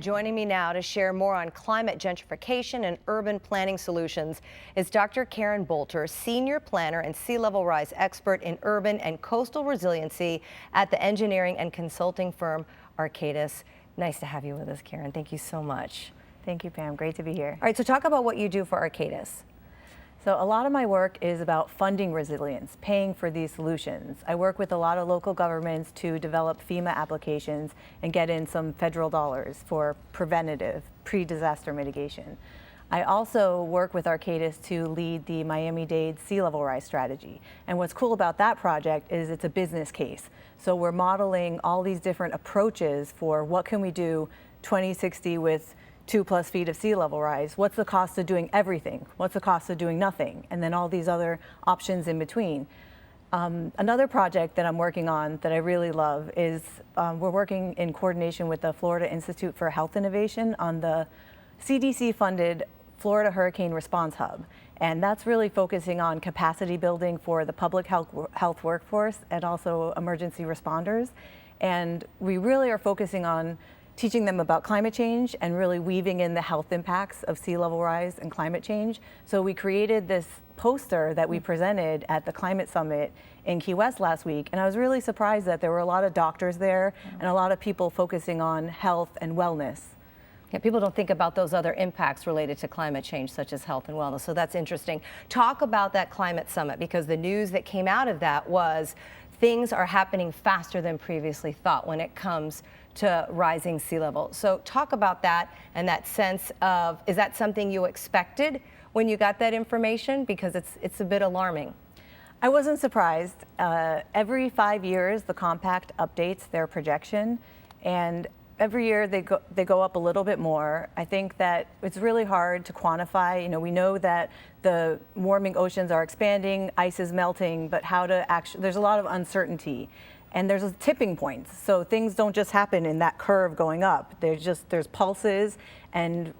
Joining me now to share more on climate gentrification and urban planning solutions is Dr. Karen Bolter, Senior Planner and Sea Level Rise Expert in Urban and Coastal Resiliency at the engineering and consulting firm Arcadis. Nice to have you with us, Karen. Thank you so much. Thank you, Pam. Great to be here. All right, so talk about what you do for Arcadis. So a lot of my work is about funding resilience, paying for these solutions. I work with a lot of local governments to develop FEMA applications and get in some federal dollars for preventative, pre-disaster mitigation. I also work with Arcadis to lead the Miami-Dade sea level rise strategy. And what's cool about that project is it's a business case. So we're modeling all these different approaches for what can we do 2060 with 2+ feet of sea level rise. What's the cost of doing everything? What's the cost of doing nothing? And then all these other options in between. Another project that I'm working on that I really love is we're working in coordination with the Florida Institute for Health Innovation on the CDC-funded Florida Hurricane Response Hub. And that's really focusing on capacity building for the public health workforce and also emergency responders. And we really are focusing on teaching them about climate change and really weaving in the health impacts of sea level rise and climate change. So we created this poster that we presented at the Climate Summit in Key West last week. And I was really surprised that there were a lot of doctors there and a lot of people focusing on health and wellness. Yeah, people don't think about those other impacts related to climate change, such as health and wellness. So that's interesting. Talk about that Climate Summit, because the news that came out of that was things are happening faster than previously thought when it comes to rising sea level. So talk about that and that sense of, is that something you expected when you got that information? Because it's a bit alarming. I wasn't surprised. Every 5 years, the Compact updates their projection, and every year they go up a little bit more. I think that it's really hard to quantify. You know, we know that the warming oceans are expanding, ice is melting, but how to actually, there's a lot of uncertainty. And there's tipping points, so things don't just happen in that curve going up. There's pulses, and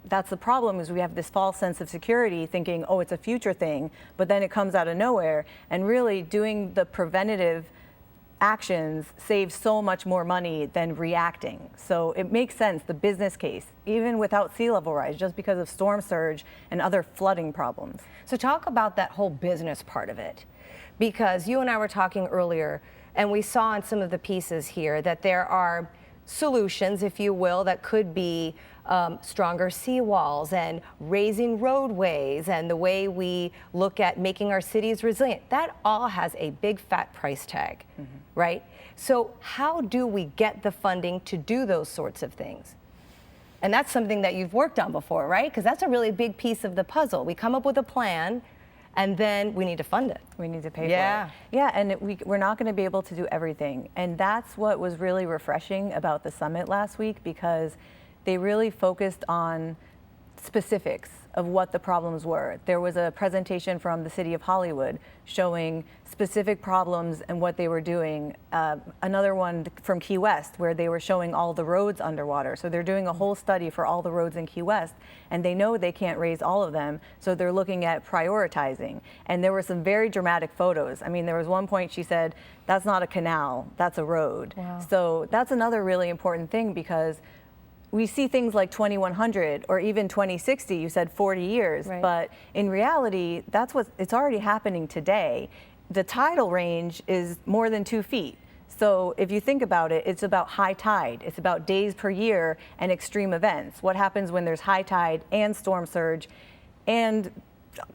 that's the problem, is we have this false sense of security thinking, oh, it's a future thing, but then it comes out of nowhere. And really doing the preventative actions saves so much more money than reacting. So it makes sense, the business case, even without sea level rise, just because of storm surge and other flooding problems. So talk about that whole business part of it, because you and I were talking earlier, and we saw in some of the pieces here that there are solutions, if you will, that could be stronger seawalls and raising roadways and the way we look at making our cities resilient. That all has a big fat price tag, right? So how do we get the funding to do those sorts of things? And that's something that you've worked on before, right? Because that's a really big piece of the puzzle. We come up with a plan, and then we need to fund it. We need to pay for it. Yeah, and we're not going to be able to do everything. And that's what was really refreshing about the summit last week, because they really focused on specifics of what the problems were. There was a presentation from the City of Hollywood showing specific problems and what they were doing. Another one from Key West, where they were showing all the roads underwater. So they're doing a whole study for all the roads in Key West, and they know they can't raise all of them, so they're looking at prioritizing. And there were some very dramatic photos. I mean, there was one point she said, that's not a canal, that's a road. Wow. So that's another really important thing, because we see things like 2100 or even 2060, you said 40 years, right. But in reality, it's already happening today. The tidal range is more than 2 feet. So if you think about it, it's about high tide. It's about days per year and extreme events. What happens when there's high tide and storm surge and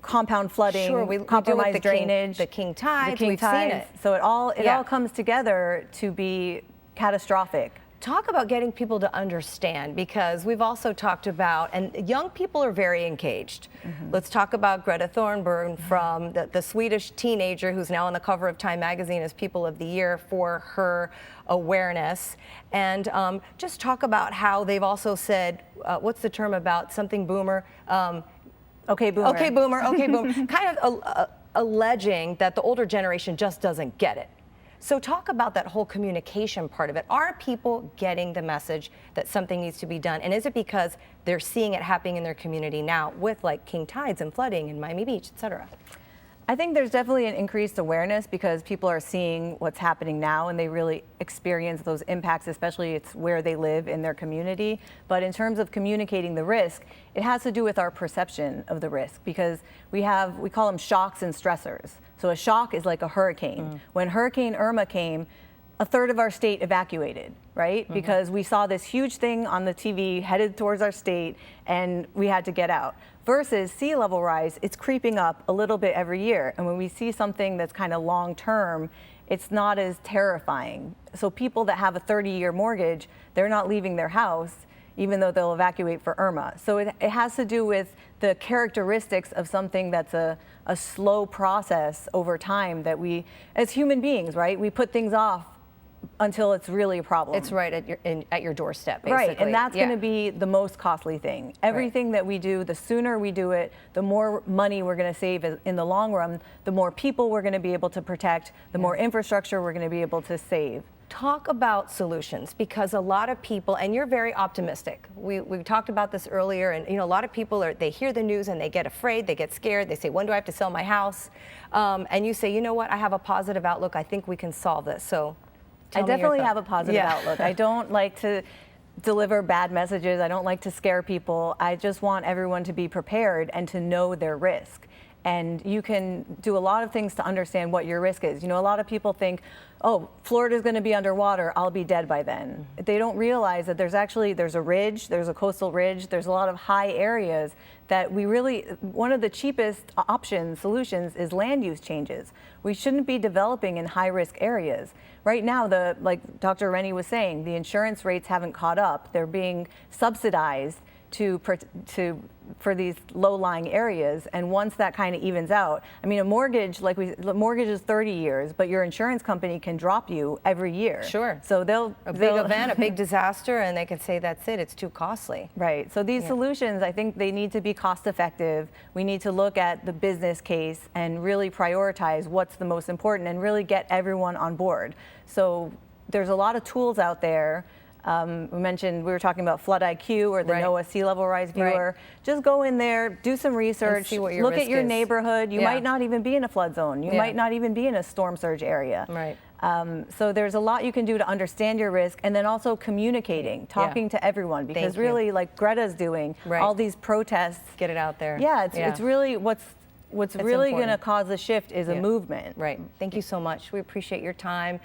compound flooding, sure, compromised drainage, the king tides, we've seen it. So it all comes together to be catastrophic. Talk about getting people to understand, because we've also talked about, and young people are very engaged. Let's talk about Greta Thunberg, from the Swedish teenager who's now on the cover of Time magazine as People of the Year for her awareness. And just talk about how they've also said, what's the term about something boomer? Okay, boomer. Okay, boomer, okay, boomer. Kind of alleging that the older generation just doesn't get it. So talk about that whole communication part of it. Are people getting the message that something needs to be done? And is it because they're seeing it happening in their community now with like king tides and flooding in Miami Beach, et cetera? I think there's definitely an increased awareness because people are seeing what's happening now and they really experience those impacts, especially it's where they live in their community. But in terms of communicating the risk, it has to do with our perception of the risk because we call them shocks and stressors. So a shock is like a hurricane. When Hurricane Irma came, a third of our state evacuated, right? Because we saw this huge thing on the TV headed towards our state and we had to get out. Versus sea level rise, it's creeping up a little bit every year. And when we see something that's kind of long term, it's not as terrifying. So people that have a 30-year mortgage, they're not leaving their house, even though they'll evacuate for Irma. So it has to do with the characteristics of something that's a slow process over time that we, as human beings, right, we put things off until it's really a problem. It's right at your doorstep, basically. Right, and that's going to be the most costly thing. Everything that we do, the sooner we do it, the more money we're going to save in the long run, the more people we're going to be able to protect, the more infrastructure we're going to be able to save. Talk about solutions, because a lot of people, and you're very optimistic. We talked about this earlier, and a lot of people they hear the news and they get afraid, they get scared, they say, when do I have to sell my house? And you say, you know what, I have a positive outlook, I think we can solve this. So I definitely have a positive outlook. I don't like to deliver bad messages. I don't like to scare people. I just want everyone to be prepared and to know their risk. And you can do a lot of things to understand what your risk is. A lot of people think, oh, Florida's going to be underwater, I'll be dead by then. They don't realize that there's a ridge, there's a coastal ridge, there's a lot of high areas that one of the cheapest solutions is land use changes. We shouldn't be developing in high risk areas. Right now, like Dr. Rennie was saying, the insurance rates haven't caught up. They're being subsidized for these low-lying areas, and once that kind of evens out, I mean, a mortgage, mortgage is 30 years, but your insurance company can drop you every year. Sure. So a big event, a big disaster, and they can say that's it. It's too costly. Right. So these solutions, I think they need to be cost-effective. We need to look at the business case and really prioritize what's the most important, and really get everyone on board. So there's a lot of tools out there. We were talking about Flood IQ or the NOAA Sea Level Rise Viewer. Just go in there, do some research, see what your look risk at your is. neighborhood. You might not even be in a flood zone. You might not even be in a storm surge area. Right. So there's a lot you can do to understand your risk, and then also communicating, talking to everyone, because really, like Greta's doing, all these protests. Get it out there. Yeah, it's really what's really going to cause the shift is a movement. Right. Thank you so much. We appreciate your time.